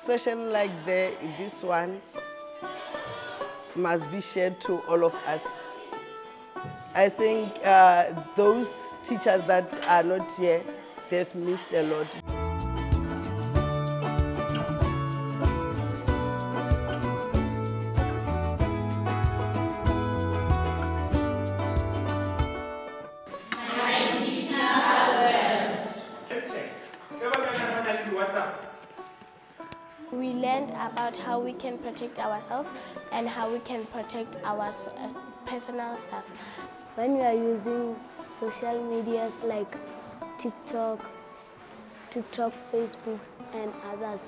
session like this one must be shared to all of us. I think those teachers that are not here, they've missed a lot. We learned about how we can protect ourselves and how we can protect our personal stuff. When we are using social medias like TikTok, Facebook and others,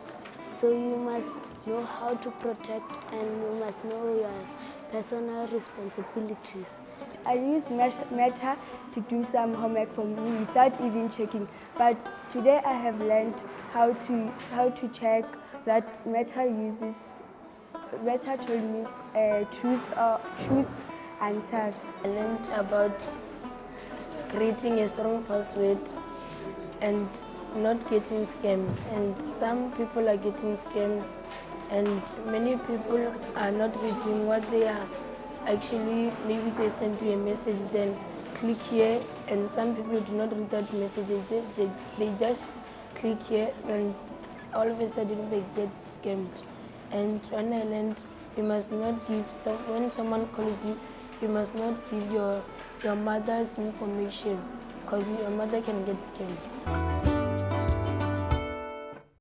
so you must know how to protect and you must know your personal responsibilities. I used Meta to do some homework for me without even checking, but today I have learned how to check that Meta told me truth answers. I learned about creating a strong password and not getting scammed. And some people are getting scammed, and many people are not reading what they are. Actually, maybe they send you a message, then click here, and some people do not read that message. They just click here, and all of a sudden they get scammed. And when I learned, you must not give, when someone calls you, you must not give your mother's information, because your mother can get scammed.